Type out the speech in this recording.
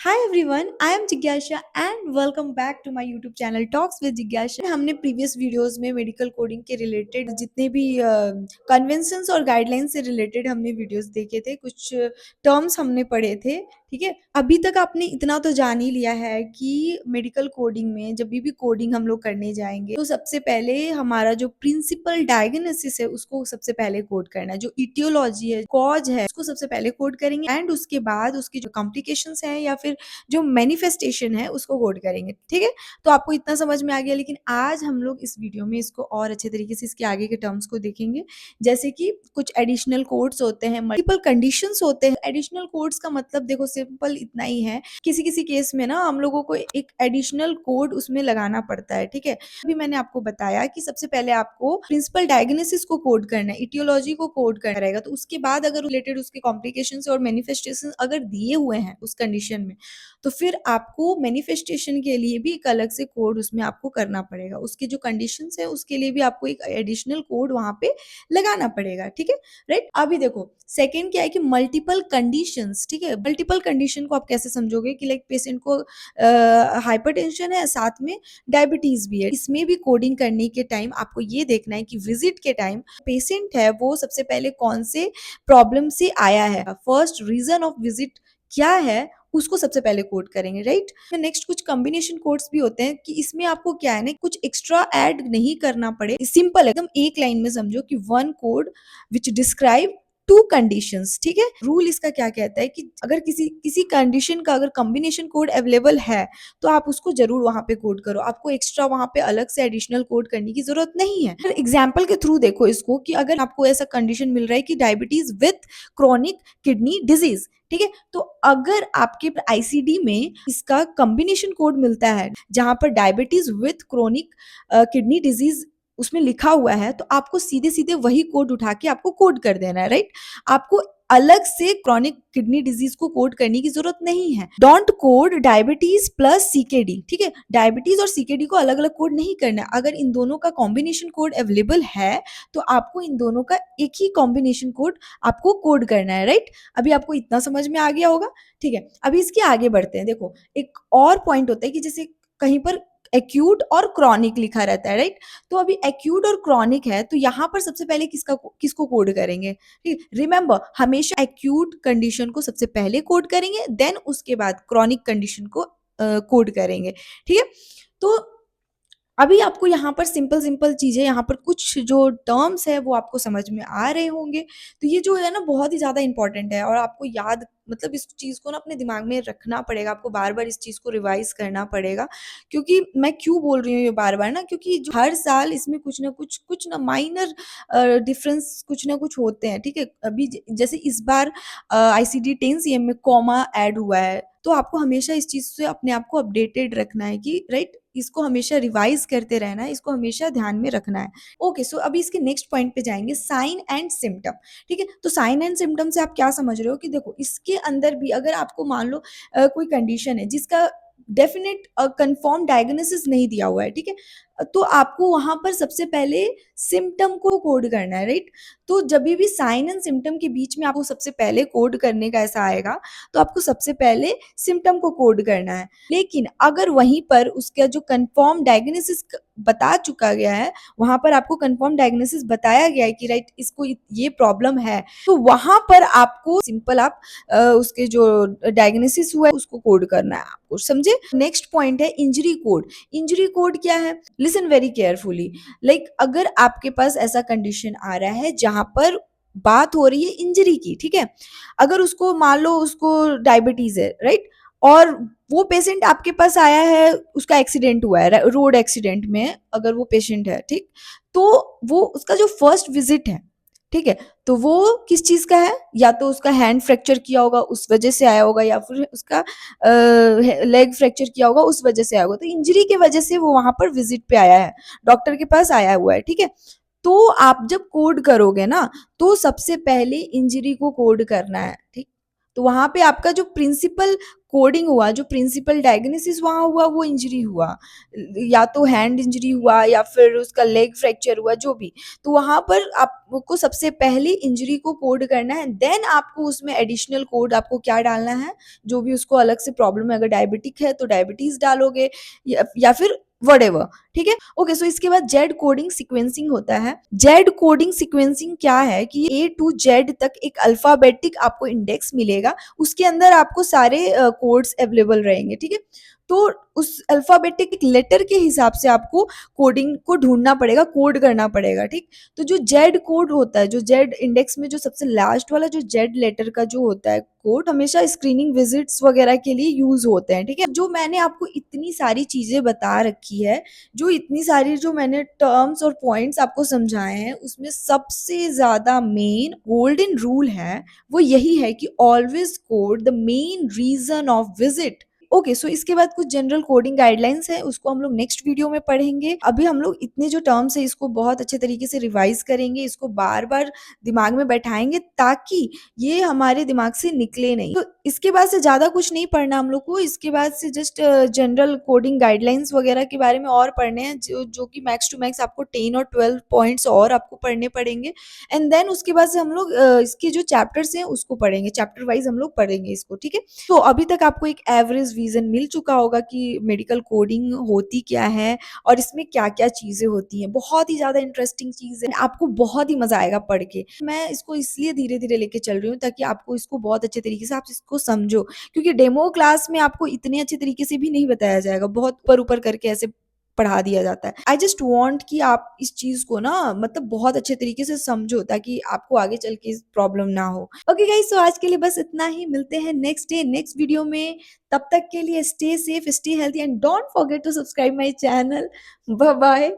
Hi everyone, I am जिज्ञासा and welcome back to my YouTube channel talks with जिज्ञासा। हमने previous videos में medical coding के related जितने भी कन्वेंशंस और गाइडलाइंस से रिलेटेड हमने वीडियोस देखे थे, कुछ टर्म्स हमने पढ़े थे। ठीक है, अभी तक आपने इतना तो जान ही लिया है कि मेडिकल कोडिंग में जब भी कोडिंग हम लोग करने जाएंगे तो सबसे पहले हमारा जो प्रिंसिपल डायग्नोसिस है उसको सबसे पहले कोड करना है, जो इटियोलॉजी है, कॉज है, उसको सबसे पहले कोड करेंगे एंड उसके बाद उसकी जो कॉम्प्लिकेशंस है या फिर जो मैनिफेस्टेशन है उसको कोड करेंगे। ठीक है, तो आपको इतना समझ में आ गया। लेकिन आज हम लोग इस वीडियो में इसको और अच्छे तरीके से इसके आगे के टर्म्स को देखेंगे, जैसे कि कुछ एडिशनल कोड्स होते हैं, मल्टीपल कंडीशंस होते हैं। एडिशनल कोड्स का मतलब देखो सिंपल इतना ही है, किसी किसी केस में ना हम लोगों को एक एडिशनल कोड उसमें लगाना पड़ता है। ठीक है, अभी मैंने आपको बताया कि सबसे पहले आपको प्रिंसिपल डायग्नोसिस को कोड करना है, इटियोलॉजी को कोड करना रहेगा, तो उसके बाद अगर रिलेटेड उसके कॉम्प्लिकेशन और मैनिफेस्टेशन अगर दिए हुए हैं उस कंडीशन में, तो फिर आपको मैनिफेस्टेशन के लिए भी एक अलग से कोड उसमें आपको करना पड़ेगा। उसकी जो कंडीशंस है उसके लिए भी आपको एक एडिशनल कोड वहां पे लगाना पड़ेगा। ठीक है, राइट। अभी देखो सेकेंड क्या है कि मल्टीपल कंडीशंस। ठीक है, मल्टीपल कंडीशन को आप कैसे समझोगे कि लाइक पेशेंट को हाइपरटेंशन है, साथ में डायबिटीज भी है। इसमें भी कोडिंग करने के टाइम आपको ये देखना है कि विजिट के टाइम पेशेंट है वो सबसे पहले कौन से प्रॉब्लम से आया है, फर्स्ट रीजन ऑफ विजिट क्या है, उसको सबसे पहले कोड करेंगे। राइट, नेक्स्ट कुछ कॉम्बिनेशन कोड्स भी होते हैं कि इसमें आपको क्या है ना, कुछ एक्स्ट्रा ऐड नहीं करना पड़े, सिंपल एकदम एक लाइन में समझो कि one code which describe to conditions. ठीक है, रूल इसका क्या कहता है कि अगर किसी किसी कंडीशन का अगर कॉम्बिनेशन कोड अवेलेबल है तो आप उसको जरूर वहां पे कोड करो, आपको एक्स्ट्रा वहां पे अलग से एडिशनल कोड करने की जरूरत नहीं है। एग्जाम्पल के थ्रू देखो इसको कि अगर आपको ऐसा कंडीशन मिल रहा है कि diabetes with chronic kidney disease. ठीक है, तो अगर आपके आईसीडी में इसका कॉम्बिनेशन कोड मिलता है जहां पर diabetes with chronic kidney disease उसमें लिखा हुआ है, तो आपको सीधे सीधे वही कोड उठा के आपको कोड कर देना है। राइट, आपको अलग से क्रॉनिक किडनी डिजीज को कोड करने की जरूरत नहीं है। Don't code diabetes plus CKD. ठीक है, डायबिटीज और सीकेडी को अलग अलग कोड नहीं करना है। अगर इन दोनों का कॉम्बिनेशन कोड अवेलेबल है तो आपको इन दोनों का एक ही कॉम्बिनेशन कोड आपको कोड करना है। राइट, अभी आपको इतना समझ में आ गया होगा। ठीक है, अभी इसके आगे बढ़ते हैं। देखो एक और पॉइंट होता है कि जैसे कहीं पर एक्यूट और क्रॉनिक लिखा रहता है। राइट, तो अभी एक्यूट और क्रॉनिक है तो यहाँ पर सबसे पहले किसको कोड करेंगे। ठीक, रिमेंबर हमेशा एक्यूट कंडीशन को सबसे पहले कोड करेंगे, देन उसके बाद क्रॉनिक कंडीशन को कोड करेंगे। ठीक है, तो अभी आपको यहाँ पर सिंपल सिंपल चीजें, यहाँ पर कुछ जो टर्म्स है वो आपको समझ में आ रहे होंगे। तो ये जो है ना बहुत ही ज्यादा इंपॉर्टेंट है और आपको याद मतलब इस चीज को ना अपने दिमाग में रखना पड़ेगा, आपको बार बार इस चीज को रिवाइज करना पड़ेगा। क्योंकि मैं क्यों बोल रही हूँ ये बार बार ना, क्योंकि जो हर साल इसमें कुछ ना माइनर डिफरेंस कुछ ना कुछ होते हैं। ठीक है, अभी जैसे इस बार आईसीडी 10 CM में कॉमा ऐड हुआ है, तो आपको हमेशा इस चीज से अपने आप को अपडेटेड रखना है कि राइट, इसको हमेशा रिवाइज करते रहना है, इसको हमेशा ध्यान में रखना है। ओके, सो अभी इसके नेक्स्ट पॉइंट पे जाएंगे, साइन एंड सिम्टम। ठीक है, तो साइन एंड सिम्टम से आप क्या समझ रहे हो कि देखो इसके अंदर भी अगर आपको मान लो कोई कंडीशन है जिसका डेफिनेट कंफर्म डायग्नोसिस नहीं दिया हुआ है। ठीक है, तो आपको वहां पर सबसे पहले सिम्टम को कोड करना है। राइट, तो जब भी साइन एंड सिम्टम के बीच में आपको सबसे पहले कोड करने का ऐसा आएगा तो आपको सबसे पहले सिम्टम को कोड करना है। लेकिन अगर वहीं पर उसका जो कंफर्म डायग्नोसिस बता चुका गया है, वहां पर आपको कंफर्म डायग्नोसिस बताया गया है कि राइट इसको ये प्रॉब्लम है, तो वहां पर आपको सिंपल आप उसके जो डायग्नोसिस हुआ है उसको कोड करना है। आपको समझे। नेक्स्ट पॉइंट है इंजरी कोड। इंजरी कोड क्या है, लिसन वेरी केयरफुली। लाइक अगर आपके पास ऐसा कंडीशन आ रहा है जहां पर बात हो रही है इंजरी की। ठीक है, अगर उसको मान लो उसको डायबिटीज है, राइट, और वो पेशेंट आपके पास आया है, उसका एक्सीडेंट हुआ है रोड एक्सीडेंट में, अगर वो पेशेंट है, ठीक, तो वो उसका जो फर्स्ट विजिट है, ठीक है, तो वो किस चीज का है, या तो उसका हैंड फ्रैक्चर किया होगा उस वजह से आया होगा, या फिर उसका लेग फ्रैक्चर किया होगा उस वजह से आया होगा। तो इंजरी की वजह से वो वहां पर विजिट पे आया है, डॉक्टर के पास आया हुआ है। ठीक है, तो आप जब कोड करोगे ना तो सबसे पहले इंजरी को कोड करना है। ठीक, तो वहां पे आपका जो प्रिंसिपल कोडिंग हुआ, जो प्रिंसिपल डायग्नोसिस वहां हुआ, वो इंजरी हुआ, या तो हैंड इंजरी हुआ या फिर उसका लेग फ्रैक्चर हुआ, जो भी, तो वहां पर आप आपको सबसे पहले इंजरी को कोड करना है, देन आपको उसमें एडिशनल कोड आपको क्या डालना है, जो भी उसको अलग से प्रॉब्लम है, अगर डायबिटिक है तो डायबिटीज डालोगे या फिर वटेवर, ठीक है। ओके, सो इसके बाद जेड कोडिंग सीक्वेंसिंग होता है। जेड कोडिंग सीक्वेंसिंग क्या है कि ए टू जेड तक एक अल्फाबेटिक आपको इंडेक्स मिलेगा, उसके अंदर आपको सारे कोड्स अवेलेबल रहेंगे, ठीक है। तो उस अल्फाबेटिक लेटर के हिसाब से आपको कोडिंग को ढूंढना पड़ेगा, कोड करना पड़ेगा, ठीक। तो जो जेड कोड होता है, जो जेड इंडेक्स में जो सबसे लास्ट वाला जो जेड लेटर का जो होता है कोड, हमेशा स्क्रीनिंग विजिट्स वगैरह के लिए यूज होते हैं, ठीक है। जो मैंने आपको इतनी सारी चीजें बता रखी है, जो इतनी सारी जो मैंने टर्म्स और पॉइंट्स आपको समझाए हैं, उसमें सबसे ज्यादा मेन गोल्डन रूल है, वो यही है कि always code the main reason of visit. Okay, so इसके बाद कुछ जनरल कोडिंग गाइडलाइंस है, उसको हम लोग नेक्स्ट वीडियो में पढ़ेंगे। अभी हम लोग इतने जो टर्म्स है इसको बहुत अच्छे तरीके से रिवाइज करेंगे, इसको बार बार दिमाग में बैठाएंगे ताकि ये हमारे दिमाग से निकले नहीं। तो इसके बाद से ज्यादा कुछ नहीं पढ़ना हम लोग को, इसके बाद से जस्ट जनरल कोडिंग गाइडलाइंस वगैरह के बारे में और पढ़ने हैं, जो कि मैक्स टू मैक्स आपको 10 और 12 पॉइंट्स और आपको पढ़ने पड़ेंगे। एंड देन उसके बाद से हम लोग इसके जो चैप्टर्स हैं उसको पढ़ेंगे, चैप्टर वाइज हम लोग पढ़ेंगे इसको, ठीक है। तो अभी तक आपको एक एवरेज विजन मिल चुका होगा कि मेडिकल कोडिंग होती क्या है और इसमें क्या-क्या चीज़ें होती हैं। बहुत ही ज़्यादा इंटरेस्टिंग चीज़ है, आपको बहुत ही मज़ा आएगा पढ़ के। मैं इसको इसलिए धीरे-धीरे लेके चल रही हूँ ताकि आपको इसको बहुत अच्छे तरीके से आप इसको समझो, क्योंकि डेमो क्लास में आपको इतने अच्छे तरीके से भी नहीं बताया जाएगा, बहुत ऊपर-ऊपर करके ऐसे पढ़ा दिया जाता है। आई जस्ट वांट कि आप इस चीज़ को ना मतलब बहुत अच्छे तरीके से समझो ताकि आपको आगे चल के प्रॉब्लम ना हो। ओके गाइस, सो आज के लिए बस इतना ही, मिलते हैं नेक्स्ट डे नेक्स्ट वीडियो में। तब तक के लिए stay safe, stay healthy and don't forget to subscribe my channel. Bye bye.